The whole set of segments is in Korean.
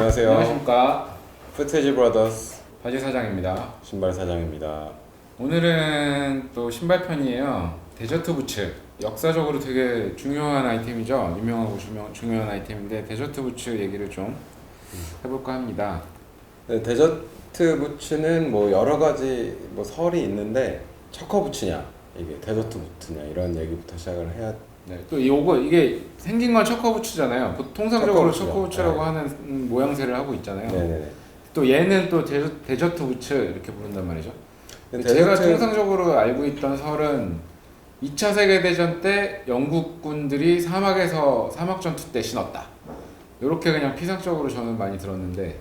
안녕하세요. 안녕하십니까. 푸트지 브라더스 바지 사장입니다. 신발 사장입니다. 오늘은 또 신발 편이에요. 데저트 부츠. 역사적으로 되게 중요한 아이템이죠. 유명하고 중요한 아이템인데 데저트 부츠 얘기를 좀 해볼까 합니다. 네, 데저트 부츠는 뭐 여러 가지 뭐 설이 있는데 척커 부츠냐 이게 데저트 부츠냐 이런 얘기부터 시작을 해야. 네, 또 이게 생긴 건 척커 부츠잖아요. 통상적으로 척커 부츠라고 네. 하는 모양새를 하고 있잖아요. 네네네. 또 얘는 또 데저트 부츠 이렇게 부른단 말이죠. 근데 제가 데저트- 통상적으로 알고 있던 설은 2차 세계대전 때 영국군들이 사막 전투 때 신었다. 이렇게 그냥 피상적으로 저는 많이 들었는데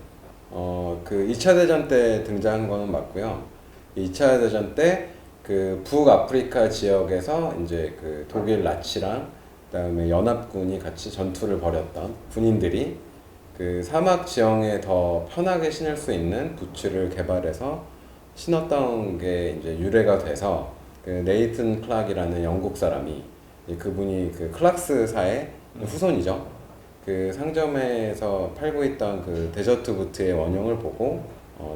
그 2차 대전 때 등장한 거는 맞고요. 2차 대전 때 그 북아프리카 지역에서 이제 그 독일 나치랑 그다음에 연합군이 같이 전투를 벌였던 군인들이 그 사막 지형에 더 편하게 신을 수 있는 부츠를 개발해서 신었던 게 이제 유래가 돼서 그 네이튼 클락이라는 영국 사람이 그분이 그 클락스사의 후손이죠. 그 상점에서 팔고 있던 그 데저트 부트의 원형을 보고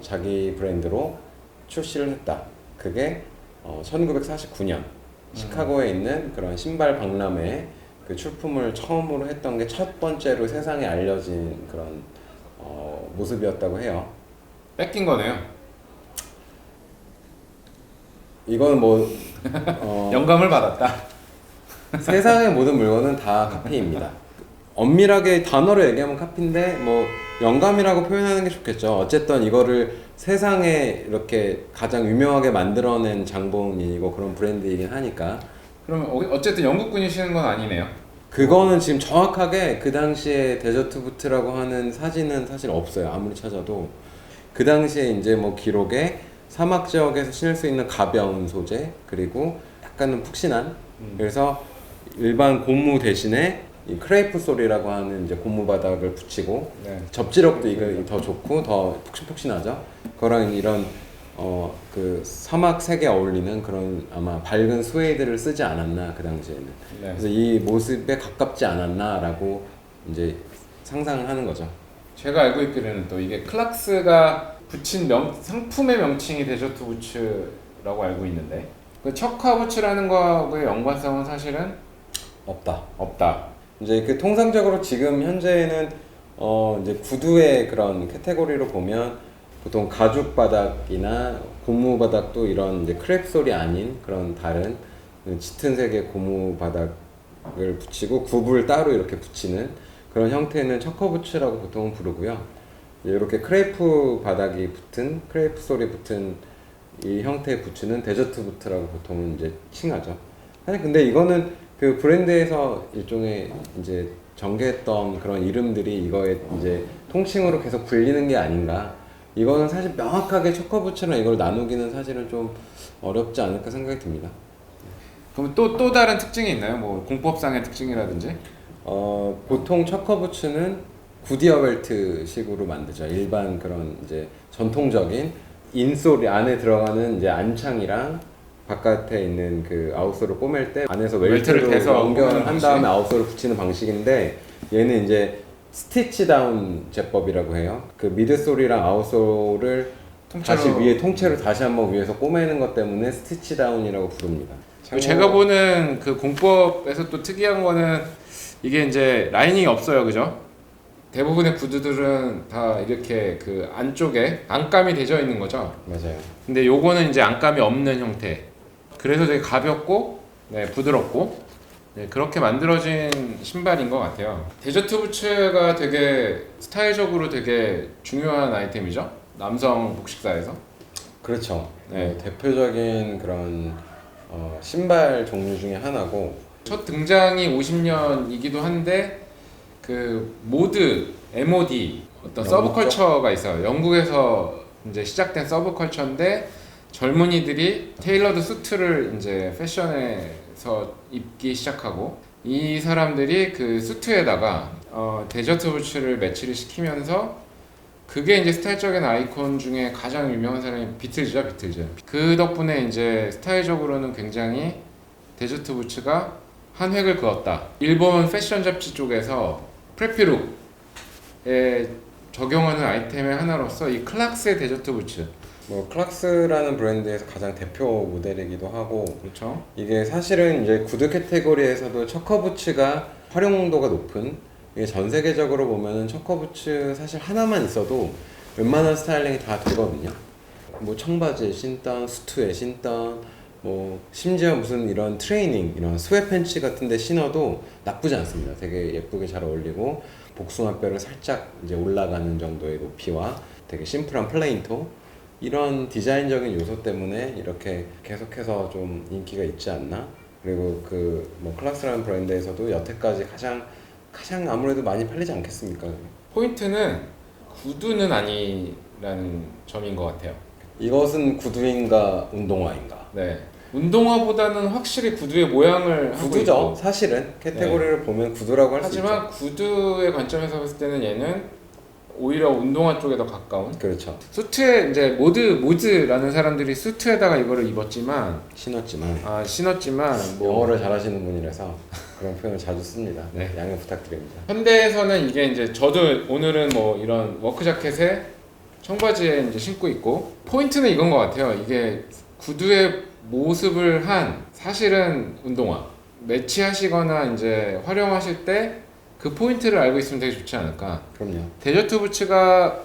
자기 브랜드로 출시를 했다. 그게 1949년 시카고에 있는 그런 신발 박람회에 그 출품을 처음으로 했던 게 첫 번째로 세상에 알려진 그런 모습이었다고 해요. 뺏긴 거네요. 이거는 뭐 영감을 받았다. 세상의 모든 물건은 다 카피입니다. 엄밀하게 단어로 얘기하면 카피인데 뭐 영감이라고 표현하는 게 좋겠죠. 어쨌든 이거를 세상에 이렇게 가장 유명하게 만들어낸 장본인이고 그런 브랜드이긴 하니까. 그러면 어쨌든 영국군이 신은 건 아니네요. 그거는 지금 정확하게 그 당시에 데저트 부트라고 하는 사진은 사실 없어요. 아무리 찾아도. 그 당시에 이제 뭐 기록에 사막 지역에서 신을 수 있는 가벼운 소재 그리고 약간은 푹신한 그래서 일반 고무 대신에 이 크레이프 솔이라고 하는 이제 고무 바닥을 붙이고 네. 접지력도 이거 더 좋고 더 푹신푹신하죠. 그거랑 이런 그 사막 색에 어울리는 그런 아마 밝은 스웨이드를 쓰지 않았나 그 당시에는. 네. 그래서 이 모습에 가깝지 않았나라고 이제 상상을 하는 거죠. 제가 알고 있기로는 또 이게 클락스가 붙인 상품의 명칭이 데저트 부츠라고 알고 있는데 그 척카 부츠라는 거하고의 연관성은 사실은 없다. 이제 그 통상적으로 지금 현재는 이제 구두의 그런 카테고리로 보면 보통 가죽 바닥이나 고무 바닥도 이런 이제 크랩 솔이 아닌 그런 다른 짙은 색의 고무 바닥을 붙이고 굽을 따로 이렇게 붙이는 그런 형태는 척커 부츠라고 보통 부르고요. 이렇게 크레이프 바닥이 붙은 크레이프 솔이 붙은 이 형태의 부츠는 데저트 부츠라고 보통은 이제 칭하죠. 사실 근데 이거는 그 브랜드에서 일종의 이제 전개했던 그런 이름들이 이거에 이제 통칭으로 계속 불리는 게 아닌가. 이거는 사실 명확하게 척커 부츠랑 이걸 나누기는 사실은 좀 어렵지 않을까 생각이 듭니다. 그럼 또 다른 특징이 있나요? 뭐 공법상의 특징이라든지? 보통 척커 부츠는 구디어 벨트 식으로 만들죠. 일반 그런 이제 전통적인 인솔이 안에 들어가는 이제 안창이랑 바깥에 있는 그 아웃솔을 꼬맬 때 안에서 웰트를 대서 연결한 방식? 다음에 아웃솔을 붙이는 방식인데 얘는 이제 스티치 다운 제법이라고 해요. 그 미드솔이랑 아웃솔을 다시 위에 통째로 다시 한번 위에서 꼬매는 것 때문에 스티치 다운이라고 부릅니다. 제가 보는 그 공법에서 또 특이한 거는 이게 이제 라이닝이 없어요, 그죠? 대부분의 구두들은 다 이렇게 그 안쪽에 안감이 되어 있는 거죠. 맞아요. 근데 요거는 이제 안감이 없는 형태. 그래서 되게 가볍고 부드럽고 그렇게 만들어진 신발인 것 같아요. 데저트 부츠가 되게 스타일적으로 되게 중요한 아이템이죠. 남성 복식사에서. 그렇죠. 네. 대표적인 그런 신발 종류 중에 하나고 첫 등장이 50년이기도 한데 그 MOD 어떤 서브컬처가 있어요. 영국에서 이제 시작된 서브컬처인데 젊은이들이 테일러드 수트를 이제 패션에서 입기 시작하고 이 사람들이 그 수트에다가 데저트 부츠를 매치를 시키면서 그게 이제 스타일적인 아이콘 중에 가장 유명한 사람이 비틀즈죠, 비틀즈. 그 덕분에 이제 스타일적으로는 굉장히 데저트 부츠가 한 획을 그었다. 일본 패션 잡지 쪽에서 프레피룩에 적용하는 아이템의 하나로서 이 클락스의 데저트 부츠. 뭐 클락스라는 브랜드에서 가장 대표 모델이기도 하고 그렇죠. 이게 사실은 이제 구두 캐테고리에서도 척커 부츠가 활용도가 높은 이게 전 세계적으로 보면은 척커 부츠 사실 하나만 있어도 웬만한 스타일링이 다 되거든요. 뭐 청바지에 신던, 수트에 신던, 뭐 심지어 무슨 이런 트레이닝, 이런 스웨팬츠 같은데 신어도 나쁘지 않습니다. 되게 예쁘게 잘 어울리고 복숭아뼈를 살짝 이제 올라가는 정도의 높이와 되게 심플한 플레인토 이런 디자인적인 요소 때문에 이렇게 계속해서 좀 인기가 있지 않나? 그리고 그 뭐 클락스라는 브랜드에서도 여태까지 가장 아무래도 많이 팔리지 않겠습니까? 포인트는 구두는 아니라는 점인 것 같아요. 이것은 구두인가 운동화인가? 네. 운동화보다는 확실히 구두의 모양을 하고 구두죠. 있고, 사실은 캐테고리를 보면 구두라고 할 수 있죠. 하지만 구두의 관점에서 봤을 때는 얘는 오히려 운동화 쪽에 더 가까운. 그렇죠. 수트에 이제 모드라는 사람들이 수트에다가 이거를 입었지만 신었지만 뭐 영어를 잘하시는 분이라서 그런 표현을 자주 씁니다. 네. 양해 부탁드립니다. 현대에서는 이게 이제 저도 오늘은 뭐 이런 워크 자켓에 청바지에 이제 신고 있고 포인트는 이건 것 같아요. 이게 구두의 모습을 한 사실은 운동화 매치하시거나 이제 활용하실 때 그 포인트를 알고 있으면 되게 좋지 않을까. 그럼요. 데저트 부츠가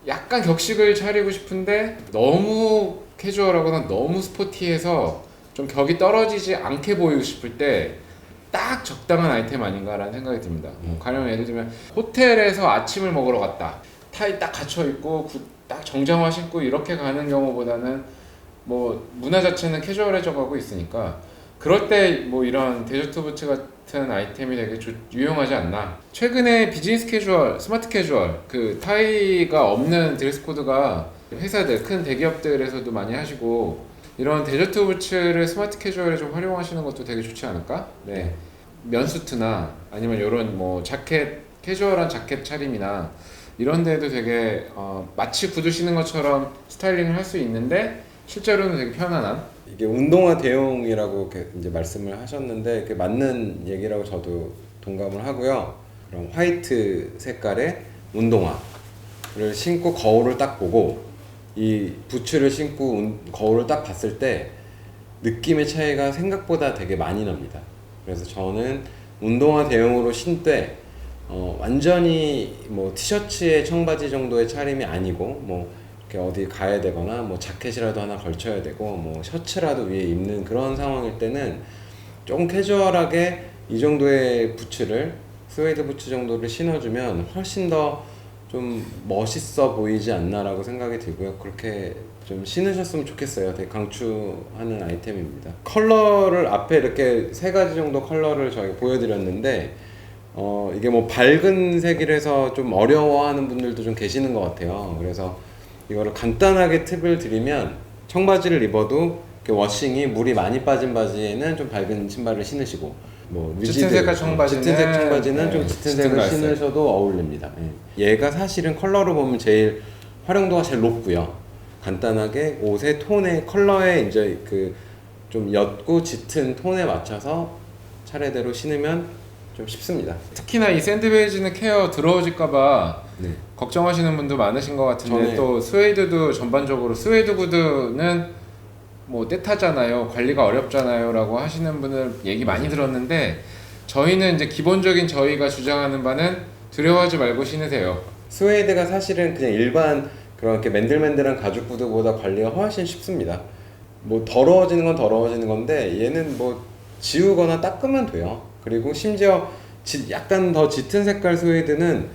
약간 격식을 차리고 싶은데 너무 캐주얼하거나 너무 스포티해서 좀 격이 떨어지지 않게 보이고 싶을 때 딱 적당한 아이템 아닌가라는 생각이 듭니다. 가령 예를 들면 호텔에서 아침을 먹으러 갔다. 타이 딱 갖춰 입고 딱 정장화 신고 이렇게 가는 경우보다는 뭐 문화 자체는 캐주얼해져 가고 있으니까 그럴 때 뭐 이런 데저트 부츠 같은 아이템이 되게 유용하지 않나. 최근에 비즈니스 캐주얼, 스마트 캐주얼 그 타이가 없는 드레스 코드가 회사들 큰 대기업들에서도 많이 하시고 이런 데저트 부츠를 스마트 캐주얼에 좀 활용하시는 것도 되게 좋지 않을까? 네. 면수트나 아니면 이런 뭐 자켓 캐주얼한 자켓 차림이나 이런 데도 되게 마치 구두 신는 것처럼 스타일링을 할 수 있는데 실제로는 되게 편안한. 이게 운동화 대용이라고 이렇게 이제 말씀을 하셨는데 그게 맞는 얘기라고 저도 동감을 하고요. 그럼 화이트 색깔의 운동화를 신고 거울을 딱 보고 이 부츠를 신고 거울을 딱 봤을 때 느낌의 차이가 생각보다 되게 많이 납니다. 그래서 저는 운동화 대용으로 신되 완전히 뭐 티셔츠에 청바지 정도의 차림이 아니고 뭐 이렇게 어디 가야 되거나 뭐 자켓이라도 하나 걸쳐야 되고 뭐 셔츠라도 위에 입는 그런 상황일 때는 조금 캐주얼하게 이 정도의 부츠를 스웨이드 부츠 정도를 신어주면 훨씬 더 좀 멋있어 보이지 않나라고 생각이 들고요. 그렇게 좀 신으셨으면 좋겠어요. 되게 강추하는 아이템입니다. 컬러를 앞에 이렇게 3가지 정도 컬러를 저희가 보여드렸는데 이게 뭐 밝은 색이라서 좀 어려워하는 분들도 좀 계시는 것 같아요. 그래서 이거를 간단하게 팁을 드리면 청바지를 입어도 워싱이 물이 많이 빠진 바지에는 좀 밝은 신발을 신으시고 뭐 짙은 색깔 청바지는 짙은 색 청바지는 네, 좀 짙은 짙은 색을 갈색. 신으셔도 어울립니다. 예. 얘가 사실은 컬러로 보면 제일 활용도가 제일 높고요. 간단하게 옷의 톤의 컬러에 이제 그 좀 옅고 짙은 톤에 맞춰서 차례대로 신으면 좀 쉽습니다. 특히나 이 샌드베이지는 케어 더러워질까봐 네. 걱정하시는 분도 많으신 것 같은데 저는- 또 스웨이드도 전반적으로 스웨이드 구두는 뭐 때타잖아요, 관리가 어렵잖아요 라고 하시는 분을 얘기 많이 들었는데 저희는 이제 기본적인 저희가 주장하는 바는 두려워하지 말고 신으세요. 스웨이드가 사실은 그냥 일반 그런 이렇게 맨들맨들한 가죽 구두보다 관리가 훨씬 쉽습니다. 뭐 더러워지는 건 더러워지는 건데 얘는 뭐 지우거나 닦으면 돼요. 그리고 심지어 약간 더 짙은 색깔 스웨이드는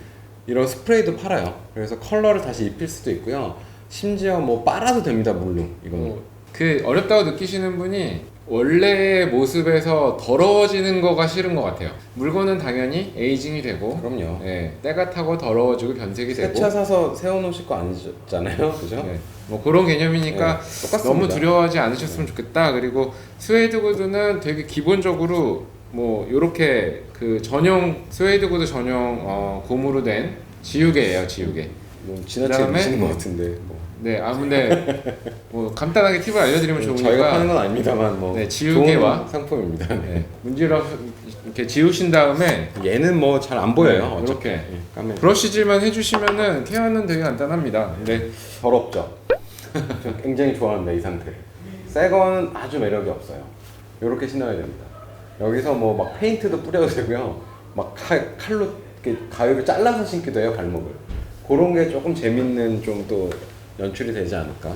이런 스프레이도 팔아요. 그래서 컬러를 다시 입힐 수도 있고요. 심지어 뭐 빨아도 됩니다. 물로 이거는. 그 어렵다고 느끼시는 분이 원래의 모습에서 더러워지는 거가 싫은 것 같아요. 물건은 당연히 에이징이 되고 그럼요. 예, 때가 타고 더러워지고 변색이 새 되고 차 사서 세워놓으실 거 아니잖아요, 그죠? 네, 뭐 그런 개념이니까 네, 똑같습니다. 너무 두려워하지 않으셨으면 좋겠다. 그리고 스웨이드 구두는 되게 기본적으로 뭐 요렇게 그 전용 스웨이드 구두 전용 고무로 된 지우개예요, 지우개. 뭐 지나치게 그다음에- 미치는 것 같은데 뭐. 네, 근데 뭐 간단하게 팁을 알려드리면 좋으니까 저희가 파는 건 아닙니다만 뭐 네, 지우개와 좋은 상품입니다. 네, 문질러 이렇게 지우신 다음에 얘는 뭐 잘 안 보여요. 네, 어차피. 이렇게 예, 까면 브러쉬질만 해주시면은 케어는 되게 간단합니다. 근데 더럽죠. 저 굉장히 좋아합니다 이 상태를. 새 거는 아주 매력이 없어요. 이렇게 신어야 됩니다. 여기서 뭐 막 페인트도 뿌려도 되고요. 막 칼로 이렇게 가위로 잘라서 신기도 해요 발목을. 그런 게 조금 재밌는 좀 또 연출이 되지 않을까.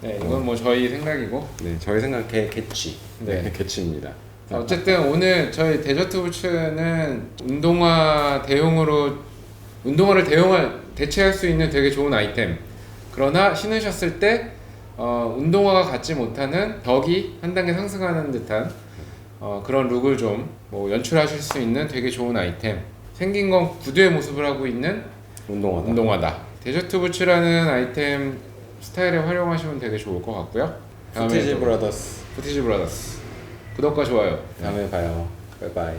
네, 이건 뭐 저희 생각이고 네, 저희 생각 개치. 네. 네, 개치입니다. 어쨌든 오늘 저희 데저트 부츠는 운동화 대용으로 운동화를 대체할 수 있는 되게 좋은 아이템. 그러나 신으셨을 때 운동화가 갖지 못하는 벽이 한 단계 상승하는 듯한 그런 룩을 좀 뭐 연출하실 수 있는 되게 좋은 아이템. 생긴 건 구두의 모습을 하고 있는 운동화다. 데저트 부츠라는 아이템 스타일에 활용하시면 되게 좋을 것 같고요. 푸티지 브라더스. 푸티지 브라더스. 구독과 좋아요. 다음에 봐요. 바이바이.